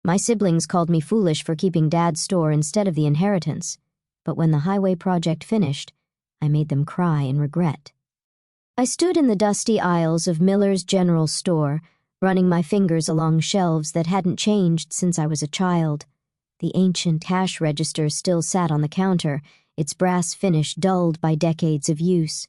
My siblings called me foolish for keeping Dad's store instead of the inheritance, but when the highway project finished, I made them cry in regret. I stood in the dusty aisles of Miller's General Store, running my fingers along shelves that hadn't changed since I was a child. The ancient cash register still sat on the counter, its brass finish dulled by decades of use.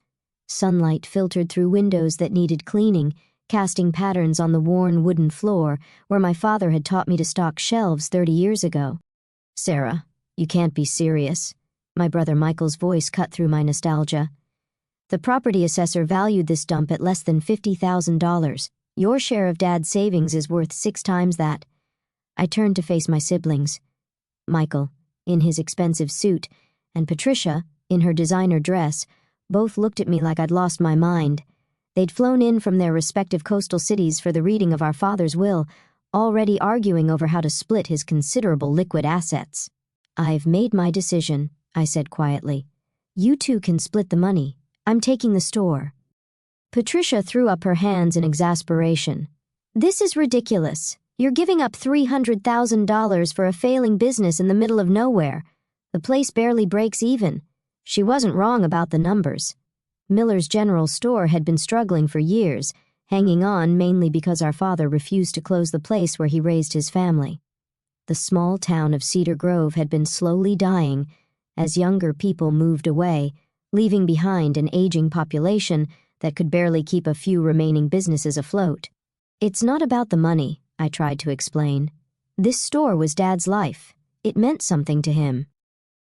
Sunlight filtered through windows that needed cleaning, casting patterns on the worn wooden floor where my father had taught me to stock shelves 30 years ago. "Sarah, you can't be serious." My brother Michael's voice cut through my nostalgia. "The property assessor valued this dump at less than $50,000. Your share of Dad's savings is worth 6 times that." I turned to face my siblings. Michael, in his expensive suit, and Patricia, in her designer dress, both looked at me like I'd lost my mind. They'd flown in from their respective coastal cities for the reading of our father's will, already arguing over how to split his considerable liquid assets. "I've made my decision," I said quietly. "You two can split the money. I'm taking the store." Patricia threw up her hands in exasperation. "This is ridiculous. You're giving up $300,000 for a failing business in the middle of nowhere. The place barely breaks even." She wasn't wrong about the numbers. Miller's General Store had been struggling for years, hanging on mainly because our father refused to close the place where he raised his family. The small town of Cedar Grove had been slowly dying as younger people moved away, leaving behind an aging population that could barely keep a few remaining businesses afloat. "It's not about the money," I tried to explain. "This store was Dad's life. It meant something to him."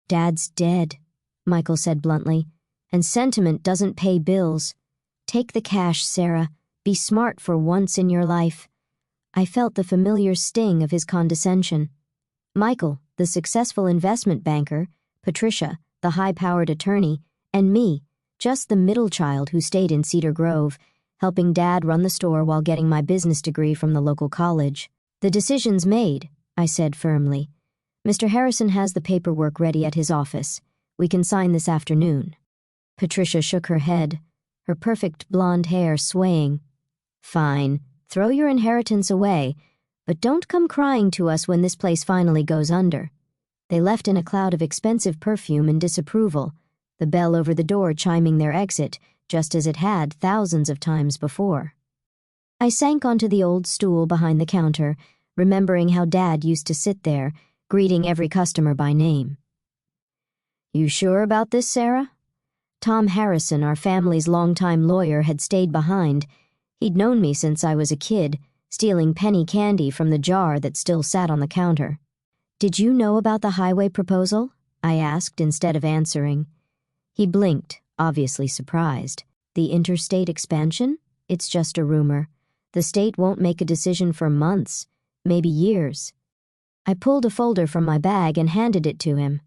"Dad's dead," Michael said bluntly, "and sentiment doesn't pay bills. Take the cash, Sarah. Be smart for once in your life." I felt the familiar sting of his condescension. Michael, the successful investment banker, Patricia, the high-powered attorney, and me, just the middle child who stayed in Cedar Grove, helping Dad run the store while getting my business degree from the local college. "The decision's made," I said firmly. "Mr. Harrison has the paperwork ready at his office. We can sign this afternoon." Patricia shook her head, her perfect blonde hair swaying. "Fine, throw your inheritance away, but don't come crying to us when this place finally goes under." They left in a cloud of expensive perfume and disapproval, the bell over the door chiming their exit, just as it had thousands of times before. I sank onto the old stool behind the counter, remembering how Dad used to sit there, greeting every customer by name. "You sure about this, Sarah?" Tom Harrison, our family's longtime lawyer, had stayed behind. He'd known me since I was a kid, stealing penny candy from the jar that still sat on the counter. "Did you know about the highway proposal?" I asked instead of answering. He blinked, obviously surprised. "The interstate expansion? It's just a rumor. The state won't make a decision for months, maybe years." I pulled a folder from my bag and handed it to him.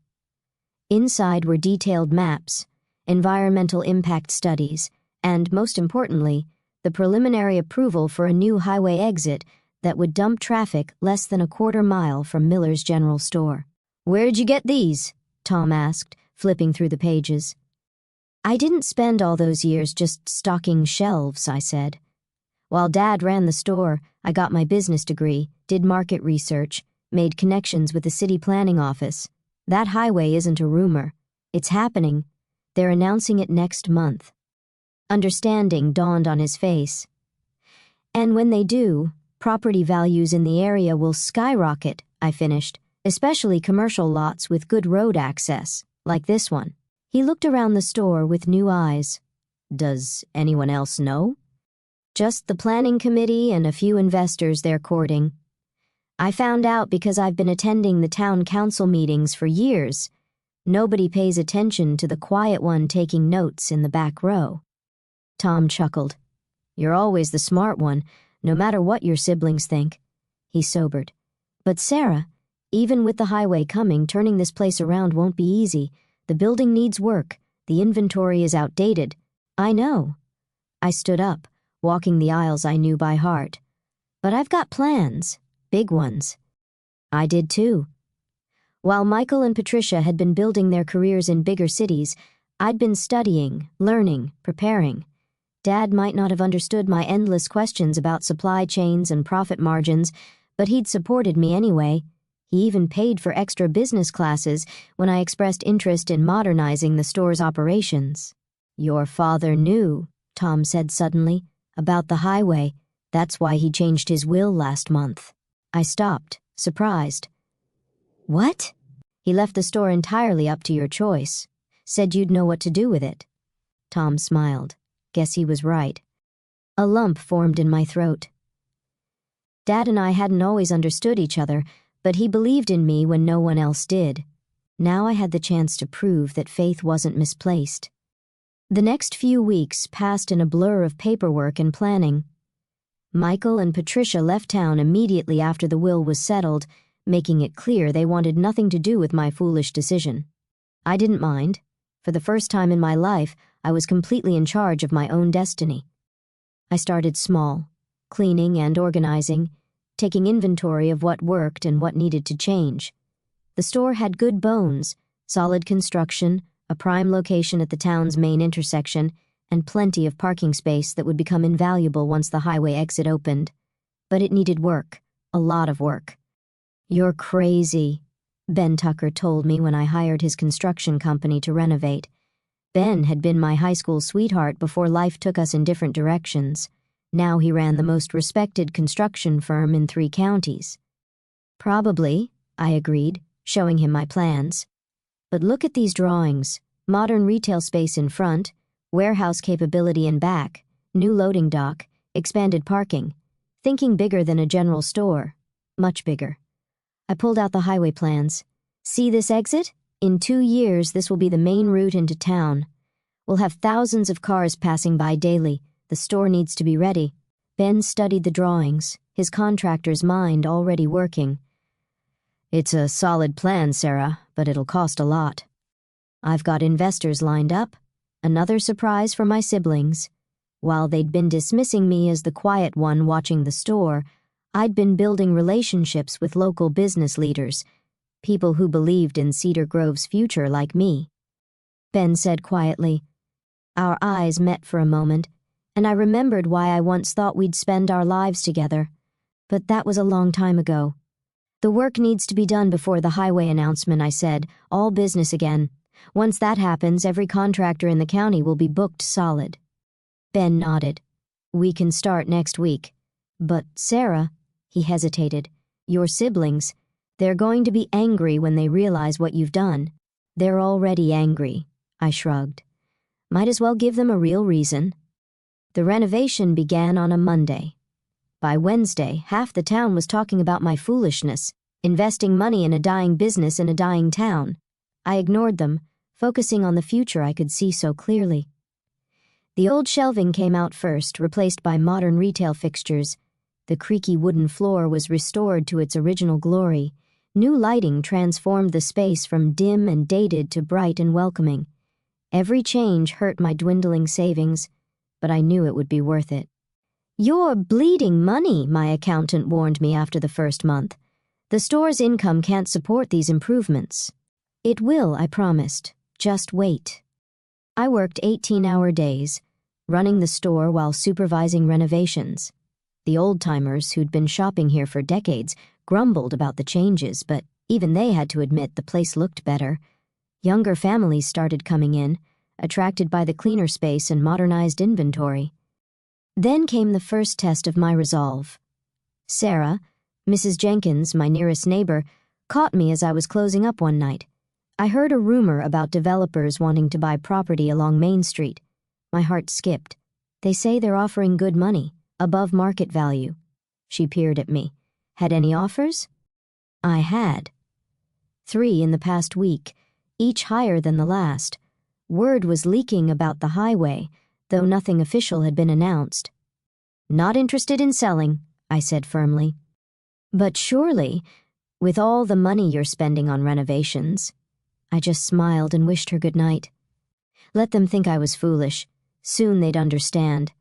Inside were detailed maps, environmental impact studies, and, most importantly, the preliminary approval for a new highway exit that would dump traffic less than a quarter mile from Miller's General Store. "Where'd you get these?" Tom asked, flipping through the pages. "I didn't spend all those years just stocking shelves," I said. "While Dad ran the store, I got my business degree, did market research, made connections with the city planning office. That highway isn't a rumor. It's happening. They're announcing it next month." Understanding dawned on his face. "And when they do, property values in the area will skyrocket," I finished, "especially commercial lots with good road access, like this one." He looked around the store with new eyes. "Does anyone else know?" "Just the planning committee and a few investors they're courting. I found out because I've been attending the town council meetings for years. Nobody pays attention to the quiet one taking notes in the back row." Tom chuckled. "You're always the smart one, no matter what your siblings think." He sobered. "But Sarah, even with the highway coming, turning this place around won't be easy. The building needs work. The inventory is outdated." "I know." I stood up, walking the aisles I knew by heart. "But I've got plans. Big ones." I did too. While Michael and Patricia had been building their careers in bigger cities, I'd been studying, learning, preparing. Dad might not have understood my endless questions about supply chains and profit margins, But he'd supported me anyway. He even paid for extra business classes when I expressed interest in modernizing the store's operations. "Your father knew," Tom said suddenly, "about the highway. That's why he changed his will last month." I stopped, surprised. "What?" "He left the store entirely up to your choice. Said you'd know what to do with it." Tom smiled. Guess he was right. A lump formed in my throat. Dad and I hadn't always understood each other, but he believed in me when no one else did. Now I had the chance to prove that faith wasn't misplaced. The next few weeks passed in a blur of paperwork and planning. Michael and Patricia left town immediately after the will was settled, making it clear they wanted nothing to do with my foolish decision. I didn't mind. For the first time in my life, I was completely in charge of my own destiny. I started small, cleaning and organizing, taking inventory of what worked and what needed to change. The store had good bones, solid construction, a prime location at the town's main intersection, and plenty of parking space that would become invaluable once the highway exit opened. But it needed work, a lot of work. "You're crazy," Ben Tucker told me when I hired his construction company to renovate. Ben had been my high school sweetheart before life took us in different directions. Now he ran the most respected construction firm in 3 counties. "Probably," I agreed, showing him my plans. "But look at these drawings. Modern retail space in front, warehouse capability in back, new loading dock, expanded parking. Thinking bigger than a general store. Much bigger." I pulled out the highway plans. "See this exit? In 2 years, this will be the main route into town. We'll have thousands of cars passing by daily. The store needs to be ready." Ben studied the drawings, his contractor's mind already working. "It's a solid plan, Sarah, but it'll cost a lot." "I've got investors lined up. Another surprise for my siblings. While they'd been dismissing me as the quiet one watching the store, I'd been building relationships with local business leaders, people who believed in Cedar Grove's future like me." Ben said quietly. Our eyes met for a moment, and I remembered why I once thought we'd spend our lives together. But that was a long time ago. "The work needs to be done before the highway announcement," I said. "All business again. Once that happens, every contractor in the county will be booked solid." Ben nodded. "We can start next week. But, Sarah," he hesitated, "your siblings, they're going to be angry when they realize what you've done." "They're already angry," I shrugged. "Might as well give them a real reason." The renovation began on a Monday. By Wednesday, half the town was talking about my foolishness, investing money in a dying business in a dying town. I ignored them, focusing on the future I could see so clearly. The old shelving came out first, replaced by modern retail fixtures. The creaky wooden floor was restored to its original glory. New lighting transformed the space from dim and dated to bright and welcoming. Every change hurt my dwindling savings, but I knew it would be worth it. "You're bleeding money," my accountant warned me after the first month. "The store's income can't support these improvements." "It will," I promised. "Just wait." I worked 18-hour days, running the store while supervising renovations. The old-timers who'd been shopping here for decades grumbled about the changes, but even they had to admit the place looked better. Younger families started coming in, attracted by the cleaner space and modernized inventory. Then came the first test of my resolve. Sarah, Mrs. Jenkins, my nearest neighbor, caught me as I was closing up one night. I heard a rumor about developers wanting to buy property along Main Street. My heart skipped. "They say they're offering good money, above market value." She peered at me. "Had any offers?" I had. 3 in the past week, each higher than the last. Word was leaking about the highway, though nothing official had been announced. "Not interested in selling," I said firmly. "But surely, with all the money you're spending on renovations." I just smiled and wished her good night. Let them think I was foolish. Soon they'd understand.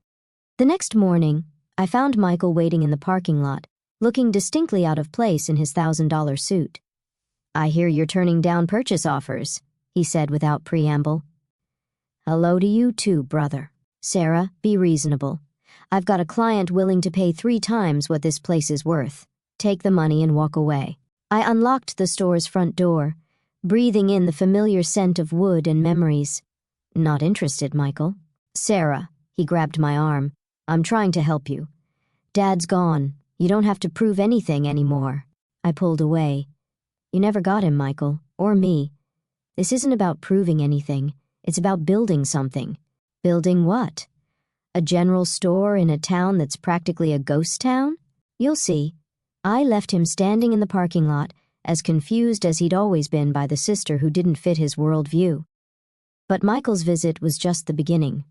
The next morning, I found Michael waiting in the parking lot, looking distinctly out of place in his $1,000 suit. "I hear you're turning down purchase offers," he said without preamble. "Hello to you too, brother. Sarah, be reasonable. I've got a client willing to pay 3 times what this place is worth." take the money and walk away. I unlocked the store's front door, breathing in the familiar scent of wood and memories. Not interested, Michael. Sarah, he grabbed my arm. I'm trying to help you. Dad's gone. You don't have to prove anything anymore. I pulled away. You never got him, Michael, or me. This isn't about proving anything. It's about building something. Building what? A general store in a town that's practically a ghost town? You'll see. I left him standing in the parking lot, as confused as he'd always been by the sister who didn't fit his worldview. But Michael's visit was just the beginning.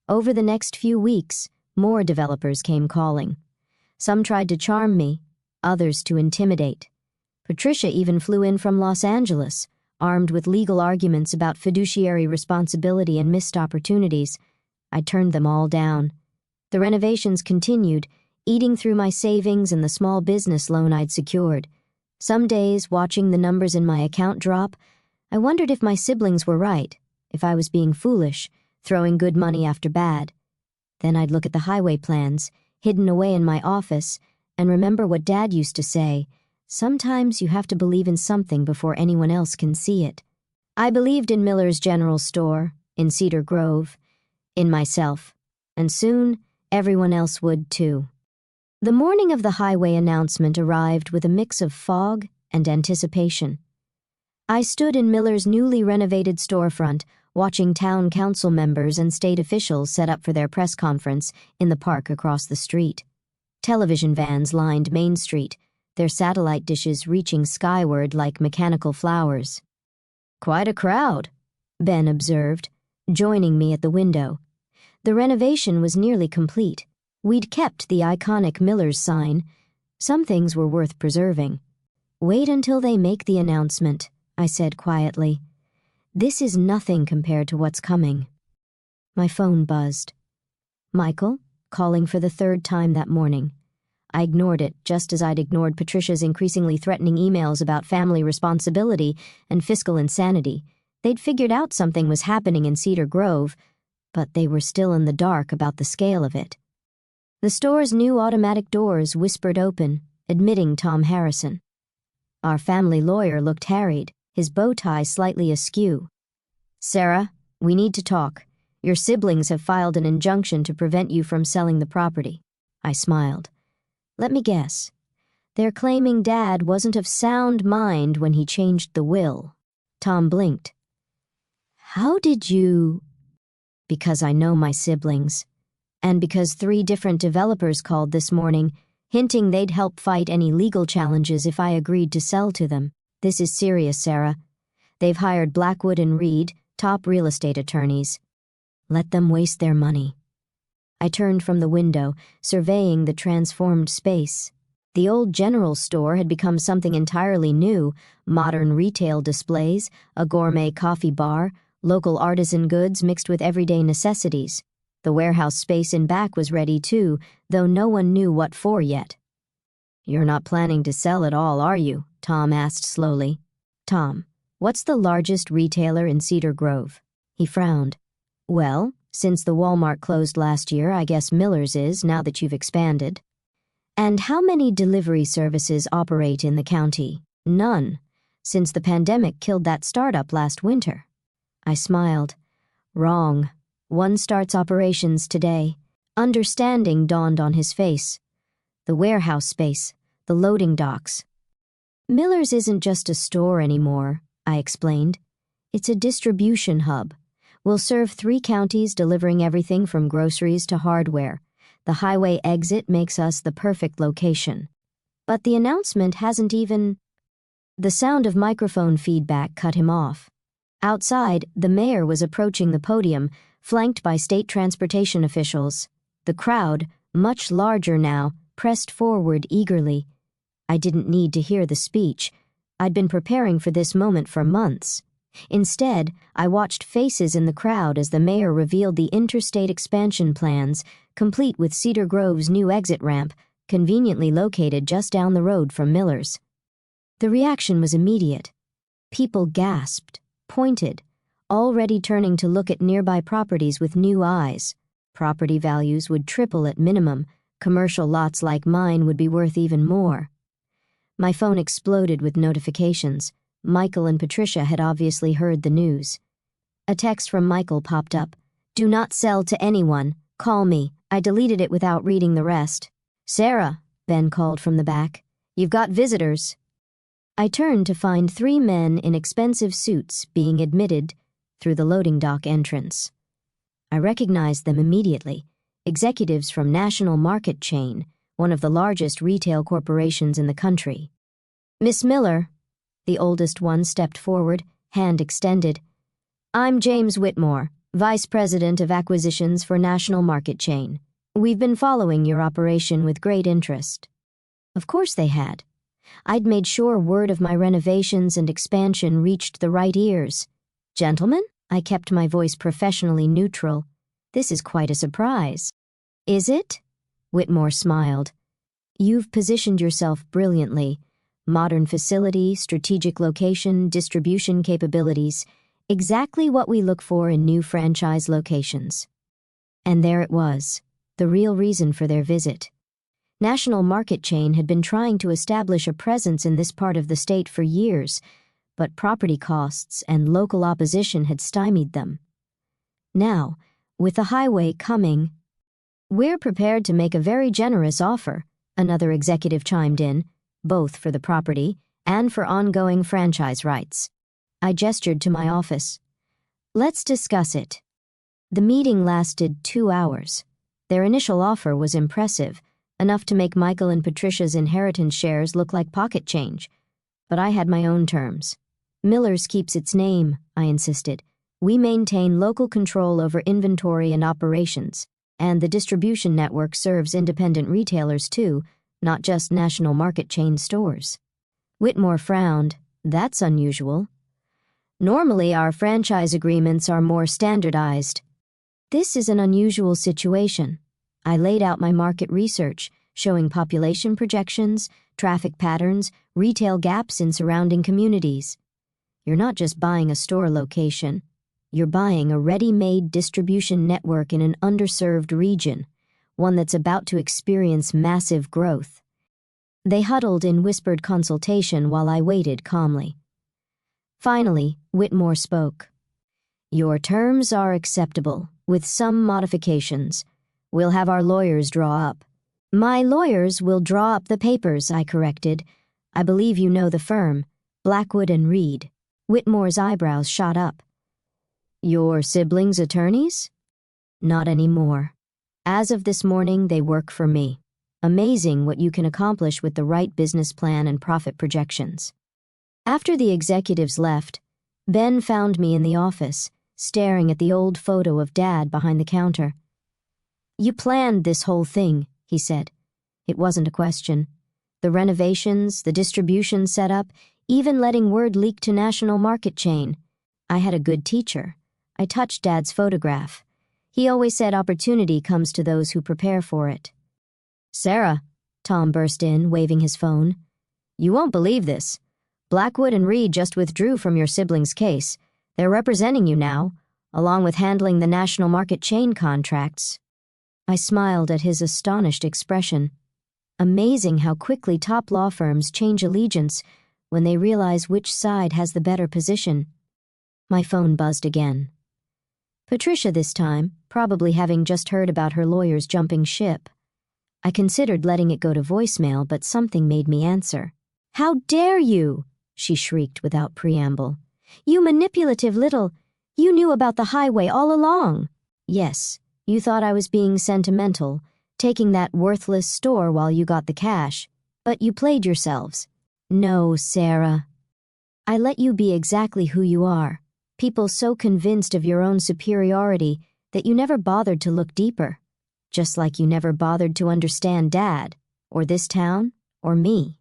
Over the next few weeks, more developers came calling. Some tried to charm me, others to intimidate. Patricia even flew in from Los Angeles, armed with legal arguments about fiduciary responsibility and missed opportunities. I turned them all down. The renovations continued, eating through my savings and the small business loan I'd secured. Some days, watching the numbers in my account drop, I wondered if my siblings were right, if I was being foolish, throwing good money after bad. Then I'd look at the highway plans, hidden away in my office, and remember what Dad used to say, sometimes you have to believe in something before anyone else can see it. I believed in Miller's General Store, in Cedar Grove, in myself, and soon everyone else would too. The morning of the highway announcement arrived with a mix of fog and anticipation. I stood in Miller's newly renovated storefront, watching town council members and state officials set up for their press conference in the park across the street. Television vans lined Main Street, their satellite dishes reaching skyward like mechanical flowers. "Quite a crowd," Ben observed, joining me at the window. The renovation was nearly complete. We'd kept the iconic Miller's sign. Some things were worth preserving. "Wait until they make the announcement," I said quietly. "This is nothing compared to what's coming." My phone buzzed. Michael, calling for the third time that morning. I ignored it, just as I'd ignored Patricia's increasingly threatening emails about family responsibility and fiscal insanity. They'd figured out something was happening in Cedar Grove, but they were still in the dark about the scale of it. The store's new automatic doors whispered open, admitting Tom Harrison. Our family lawyer looked harried, his bow tie slightly askew. "Sarah, we need to talk. Your siblings have filed an injunction to prevent you from selling the property." I smiled. "Let me guess. They're claiming Dad wasn't of sound mind when he changed the will." Tom blinked. "How did you—" "Because I know my siblings. And because 3 different developers called this morning, hinting they'd help fight any legal challenges if I agreed to sell to them. This is serious, Sarah. They've hired Blackwood and Reed, top real estate attorneys. Let them waste their money." I turned from the window, surveying the transformed space. The old general store had become something entirely new: modern retail displays, a gourmet coffee bar, local artisan goods mixed with everyday necessities. The warehouse space in back was ready too, though no one knew what for yet. "You're not planning to sell at all, are you?" Tom asked slowly. "Tom, what's the largest retailer in Cedar Grove?" He frowned. "Well, since the Walmart closed last year, I guess Miller's is, now that you've expanded." "And how many delivery services operate in the county?" "None, since the pandemic killed that startup last winter." I smiled. "Wrong. One starts operations today." Understanding dawned on his face. "The warehouse space, the loading docks." "Miller's isn't just a store anymore," I explained. "It's a distribution hub. We'll serve 3 counties, delivering everything from groceries to hardware. The highway exit makes us the perfect location." "But the announcement hasn't even—" The sound of microphone feedback cut him off. Outside, the mayor was approaching the podium, flanked by state transportation officials. The crowd, much larger now, pressed forward eagerly. I didn't need to hear the speech. I'd been preparing for this moment for months. Instead, I watched faces in the crowd as the mayor revealed the interstate expansion plans, complete with Cedar Grove's new exit ramp, conveniently located just down the road from Miller's. The reaction was immediate. People gasped, pointed, already turning to look at nearby properties with new eyes. Property values would triple at minimum. Commercial lots like mine would be worth even more. My phone exploded with notifications. Michael and Patricia had obviously heard the news. A text from Michael popped up. "Do not sell to anyone. Call me." I deleted it without reading the rest. "Sarah," Ben called from the back. "You've got visitors." I turned to find 3 men in expensive suits being admitted through the loading dock entrance. I recognized them immediately. Executives from National Market Chain, one of the largest retail corporations in the country. "Miss Miller," the oldest one stepped forward, hand extended. "I'm James Whitmore, Vice President of Acquisitions for National Market Chain. We've been following your operation with great interest." Of course they had. I'd made sure word of my renovations and expansion reached the right ears. "Gentlemen?" I kept my voice professionally neutral. "This is quite a surprise." "Is it?" Whitmore smiled. "You've positioned yourself brilliantly. Modern facility, strategic location, distribution capabilities. Exactly what we look for in new franchise locations." And there it was, the real reason for their visit. National Market Chain had been trying to establish a presence in this part of the state for years, but property costs and local opposition had stymied them. Now, with the highway coming, "We're prepared to make a very generous offer," another executive chimed in, "both for the property and for ongoing franchise rights." I gestured to my office. "Let's discuss it." The meeting lasted 2 hours. Their initial offer was impressive, enough to make Michael and Patricia's inheritance shares look like pocket change. But I had my own terms. "Miller's keeps its name," I insisted. "We maintain local control over inventory and operations, and the distribution network serves independent retailers too, not just National Market Chain stores." Whitmore frowned. "That's unusual. Normally our franchise agreements are more standardized." "This is an unusual situation." I laid out my market research, showing population projections, traffic patterns, retail gaps in surrounding communities. You're not just buying a store location. You're buying a ready-made distribution network in an underserved region, one that's about to experience massive growth. They huddled in whispered consultation while I waited calmly. Finally, Whitmore spoke. "Your terms are acceptable, with some modifications. We'll have our lawyers draw up." "My lawyers will draw up the papers," I corrected. "I believe you know the firm, Blackwood and Reed." Whitmore's eyebrows shot up. "Your siblings' attorneys?" "Not anymore. As of this morning, they work for me. Amazing what you can accomplish with the right business plan and profit projections." After the executives left, Ben found me in the office, staring at the old photo of Dad behind the counter. "You planned this whole thing," he said. It wasn't a question. The renovations, the distribution setup, even letting word leak to National Market Chain. I had a good teacher. I touched Dad's photograph. He always said opportunity comes to those who prepare for it. "Sarah," Tom burst in, waving his phone. "You won't believe this. Blackwood and Reed just withdrew from your siblings' case. They're representing you now, along with handling the National Market Chain contracts." I smiled at his astonished expression. Amazing how quickly top law firms change allegiance when they realize which side has the better position. My phone buzzed again. Patricia this time, probably having just heard about her lawyers jumping ship. I considered letting it go to voicemail, but something made me answer. "How dare you?" she shrieked without preamble. "You manipulative little... You knew about the highway all along." "Yes, you thought I was being sentimental, taking that worthless store while you got the cash, but you played yourselves." "No, Sarah. I let you be exactly who you are, people so convinced of your own superiority that you never bothered to look deeper, just like you never bothered to understand Dad, or this town, or me."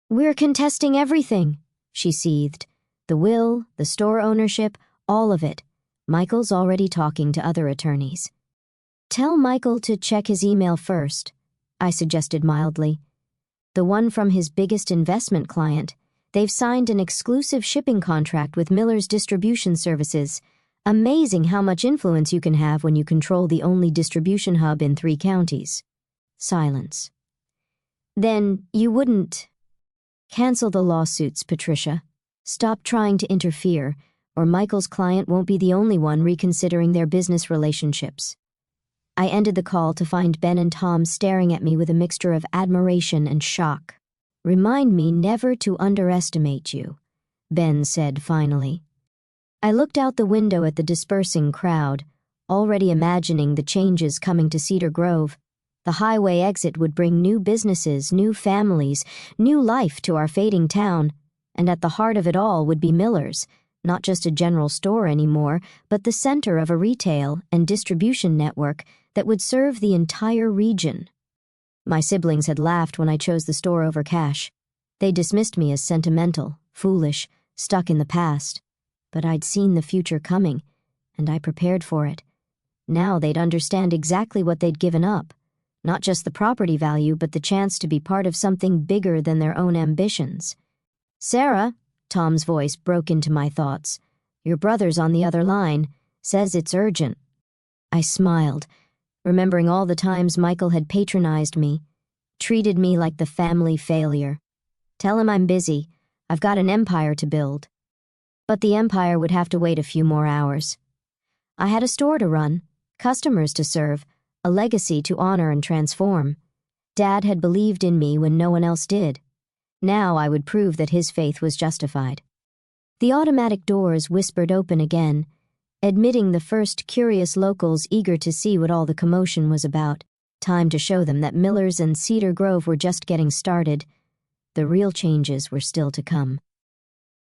"We're contesting everything," she seethed. "The will, the store ownership, all of it. Michael's already talking to other attorneys." "Tell Michael to check his email first," I suggested mildly. "The one from his biggest investment client. They've signed an exclusive shipping contract with Miller's Distribution Services. Amazing how much influence you can have when you control the only distribution hub in 3 counties. Silence. "Then you wouldn't..." Cancel the lawsuits, Patricia. Stop trying to interfere, or Michael's client won't be the only one reconsidering their business relationships. I ended the call to find Ben and Tom staring at me with a mixture of admiration and shock. Remind me never to underestimate you, Ben said finally. I looked out the window at the dispersing crowd, already imagining the changes coming to Cedar Grove. The highway exit would bring new businesses, new families, new life to our fading town, and at the heart of it all would be Miller's, not just a general store anymore, but the center of a retail and distribution network that would serve the entire region. My siblings had laughed when I chose the store over cash. They dismissed me as sentimental, foolish, stuck in the past. But I'd seen the future coming, and I prepared for it. Now they'd understand exactly what they'd given up. Not just the property value, but the chance to be part of something bigger than their own ambitions. "Sarah," Tom's voice broke into my thoughts. "Your brother's on the other line. Says it's urgent." I smiled, remembering all the times Michael had patronized me, treated me like the family failure. "Tell him I'm busy. I've got an empire to build." But the empire would have to wait a few more hours. I had a store to run, customers to serve, a legacy to honor and transform. Dad had believed in me when no one else did. Now I would prove that his faith was justified. The automatic doors whispered open again, admitting the first curious locals eager to see what all the commotion was about. Time to show them that Miller's and Cedar Grove were just getting started. The real changes were still to come.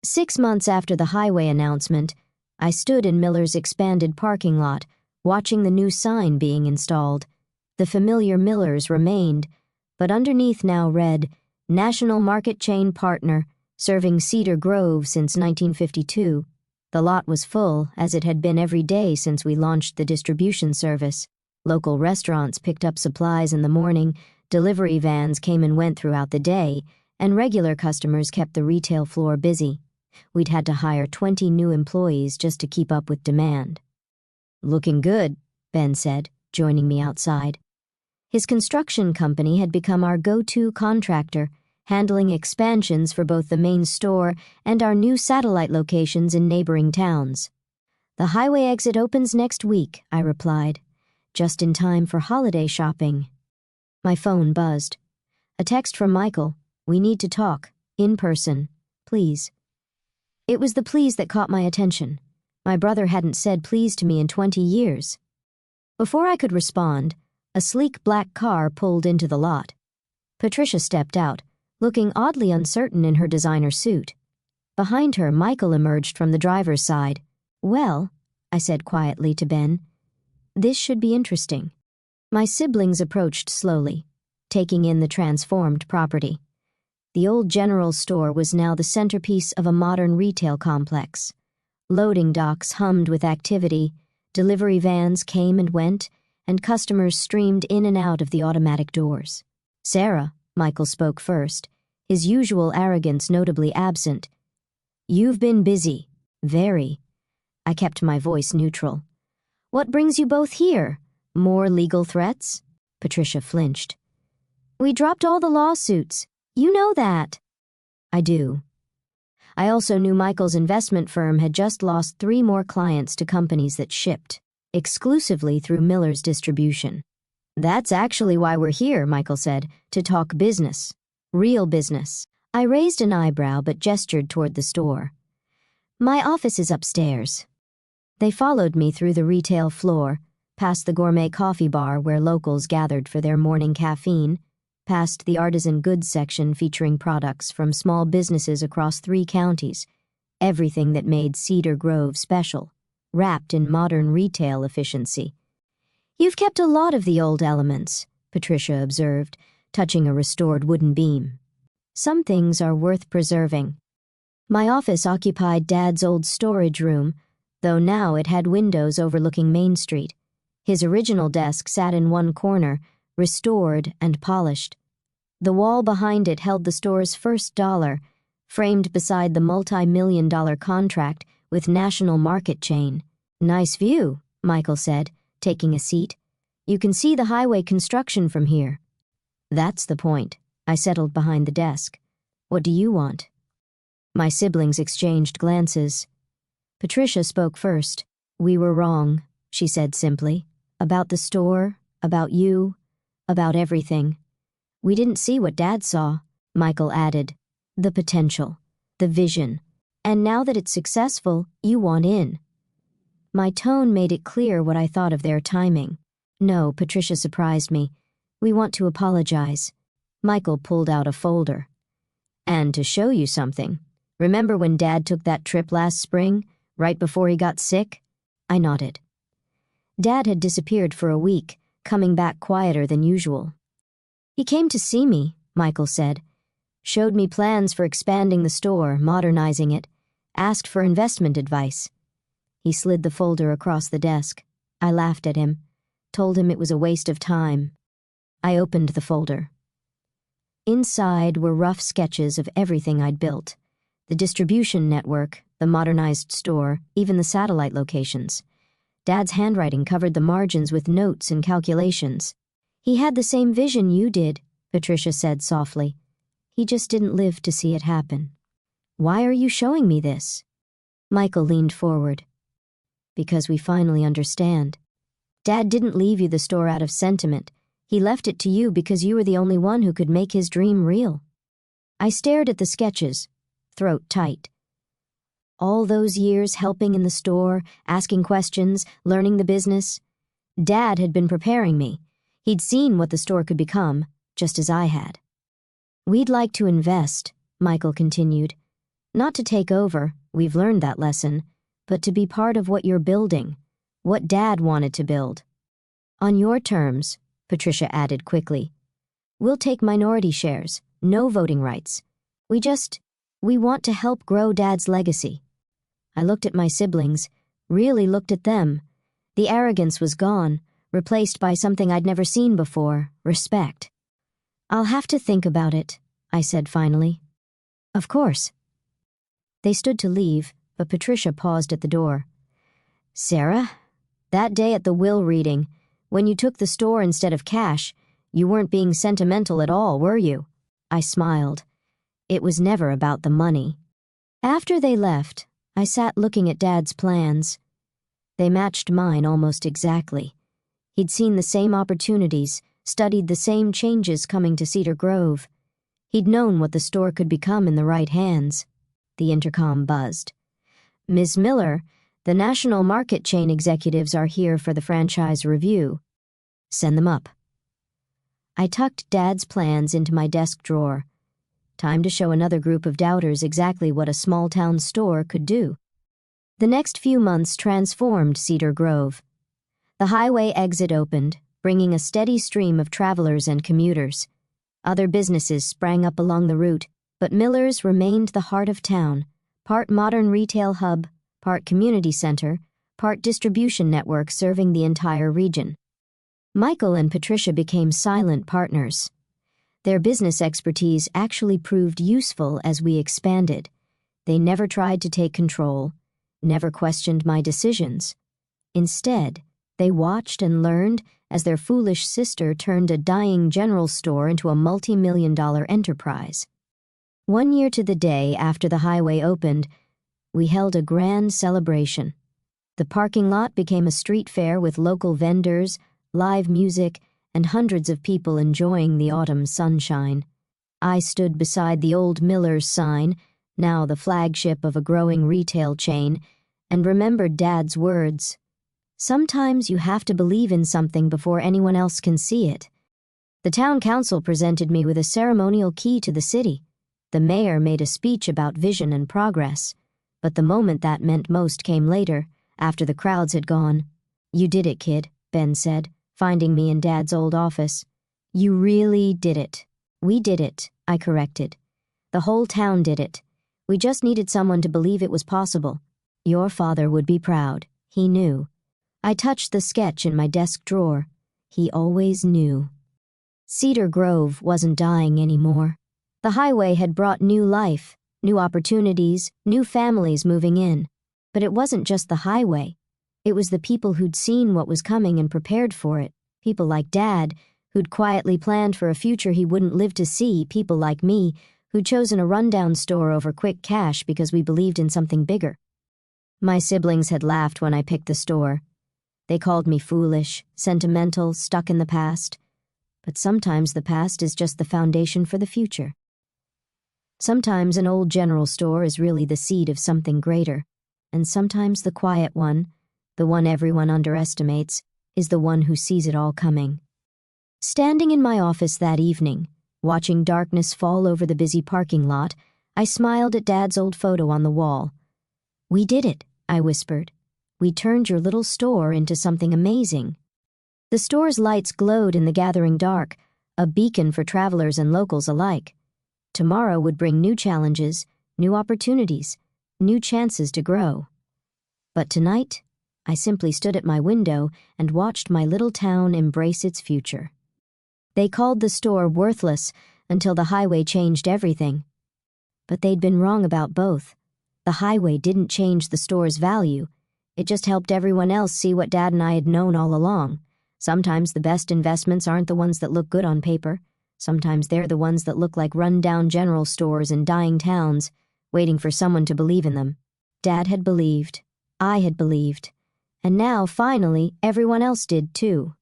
6 months after the highway announcement, I stood in Miller's expanded parking lot, watching the new sign being installed. The familiar Miller's remained, but underneath now read, "National Market Chain Partner, serving Cedar Grove since 1952. The lot was full, as it had been every day since we launched the distribution service. Local restaurants picked up supplies in the morning, delivery vans came and went throughout the day, and regular customers kept the retail floor busy. We'd had to hire 20 new employees just to keep up with demand. "Looking good," Ben said, joining me outside. His construction company had become our go-to contractor, handling expansions for both the main store and our new satellite locations in neighboring towns. "The highway exit opens next week," I replied, just in time for holiday shopping. My phone buzzed. A text from Michael. "We need to talk, in person, please." It was the please that caught my attention. My brother hadn't said please to me in 20 years. Before I could respond, a sleek black car pulled into the lot. Patricia stepped out, looking oddly uncertain in her designer suit. Behind her, Michael emerged from the driver's side. "Well," I said quietly to Ben, "this should be interesting." My siblings approached slowly, taking in the transformed property. The old general store was now the centerpiece of a modern retail complex. Loading docks hummed with activity, delivery vans came and went, and customers streamed in and out of the automatic doors. "Sarah," Michael spoke first, his usual arrogance notably absent. "You've been busy. Very." I kept my voice neutral. "What brings you both here? More legal threats?" Patricia flinched. "We dropped all the lawsuits. You know that." "I do." I also knew Michael's investment firm had just lost 3 more clients to companies that shipped exclusively through Miller's distribution. "That's actually why we're here," Michael said, "to talk business. Real business." I raised an eyebrow but gestured toward the store. "My office is upstairs." They followed me through the retail floor, past the gourmet coffee bar where locals gathered for their morning caffeine, past the artisan goods section featuring products from small businesses across 3 counties, everything that made Cedar Grove special, wrapped in modern retail efficiency. "You've kept a lot of the old elements," Patricia observed, touching a restored wooden beam. "Some things are worth preserving." My office occupied Dad's old storage room, though now it had windows overlooking Main Street. His original desk sat in one corner, restored and polished. The wall behind it held the store's first dollar, framed beside the multi-million-dollar contract with National Market Chain. "Nice view," Michael said, taking a seat. "You can see the highway construction from here." "That's the point." I settled behind the desk. What do you want?" My siblings exchanged glances. Patricia spoke first. "We were wrong," she said simply. "About the store, about you, about everything. We didn't see what Dad saw," Michael added. "The potential, the vision. And now that it's successful, you want in." My tone made it clear what I thought of their timing. "No," Patricia surprised me. "We want to apologize." Michael pulled out a folder. "And to show you something. Remember when Dad took that trip last spring, right before he got sick?" I nodded. Dad had disappeared for a week, coming back quieter than usual. "He came to see me," Michael said. "Showed me plans for expanding the store, modernizing it. Asked for investment advice." He slid the folder across the desk. I laughed at him, told him it was a waste of time. I opened the folder. Inside were rough sketches of everything I'd built. The distribution network, the modernized store, even the satellite locations. Dad's handwriting covered the margins with notes and calculations. "He had the same vision you did," Patricia said softly. "He just didn't live to see it happen." "Why are you showing me this?" Michael leaned forward. "Because we finally understand. Dad didn't leave you the store out of sentiment. He left it to you because you were the only one who could make his dream real." I stared at the sketches, throat tight. All those years helping in the store, asking questions, learning the business. Dad had been preparing me. He'd seen what the store could become, just as I had. "We'd like to invest," Michael continued. "Not to take over, we've learned that lesson, but to be part of what you're building, what Dad wanted to build. On your terms," Patricia added quickly. "We'll take minority shares, no voting rights. We want to help grow Dad's legacy." I looked at my siblings, really looked at them. The arrogance was gone, replaced by something I'd never seen before, respect. "I'll have to think about it," I said finally. "Of course." They stood to leave, but Patricia paused at the door. "Sarah, that day at the will reading, when you took the store instead of cash, you weren't being sentimental at all, were you?" I smiled. It was never about the money. After they left, I sat looking at Dad's plans. They matched mine almost exactly. He'd seen the same opportunities, studied the same changes coming to Cedar Grove. He'd known what the store could become in the right hands. The intercom buzzed. "Ms. Miller, the national market chain executives are here for the franchise review. Send them up." I tucked Dad's plans into my desk drawer. Time to show another group of doubters exactly what a small-town store could do. The next few months transformed Cedar Grove. The highway exit opened, bringing a steady stream of travelers and commuters. Other businesses sprang up along the route, but Miller's remained the heart of town, part modern retail hub, part community center, part distribution network serving the entire region. Michael and Patricia became silent partners. Their business expertise actually proved useful as we expanded. They never tried to take control, never questioned my decisions. Instead, they watched and learned as their foolish sister turned a dying general store into a multi-million-dollar enterprise. 1 year to the day after the highway opened, we held a grand celebration. The parking lot became a street fair with local vendors, live music, and hundreds of people enjoying the autumn sunshine. I stood beside the old Miller's sign, now the flagship of a growing retail chain, and remembered Dad's words. "Sometimes you have to believe in something before anyone else can see it." The town council presented me with a ceremonial key to the city. The mayor made a speech about vision and progress, but the moment that meant most came later, after the crowds had gone. "You did it, kid," Ben said, finding me in Dad's old office. "You really did it." "We did it," I corrected. "The whole town did it. We just needed someone to believe it was possible. Your father would be proud. He knew." I touched the sketch in my desk drawer. He always knew. Cedar Grove wasn't dying anymore. The highway had brought new life, new opportunities, new families moving in. But it wasn't just the highway. It was the people who'd seen what was coming and prepared for it. People like Dad, who'd quietly planned for a future he wouldn't live to see. People like me, who'd chosen a rundown store over quick cash because we believed in something bigger. My siblings had laughed when I picked the store. They called me foolish, sentimental, stuck in the past. But sometimes the past is just the foundation for the future. Sometimes an old general store is really the seed of something greater, and sometimes the quiet one, the one everyone underestimates, is the one who sees it all coming. Standing in my office that evening, watching darkness fall over the busy parking lot, I smiled at Dad's old photo on the wall. "We did it," I whispered. "We turned your little store into something amazing." The store's lights glowed in the gathering dark, a beacon for travelers and locals alike. Tomorrow would bring new challenges, new opportunities, new chances to grow. But tonight, I simply stood at my window and watched my little town embrace its future. They called the store worthless until the highway changed everything. But they'd been wrong about both. The highway didn't change the store's value. It just helped everyone else see what Dad and I had known all along. Sometimes the best investments aren't the ones that look good on paper. Sometimes they're the ones that look like run-down general stores in dying towns, waiting for someone to believe in them. Dad had believed. I had believed. And now, finally, everyone else did too.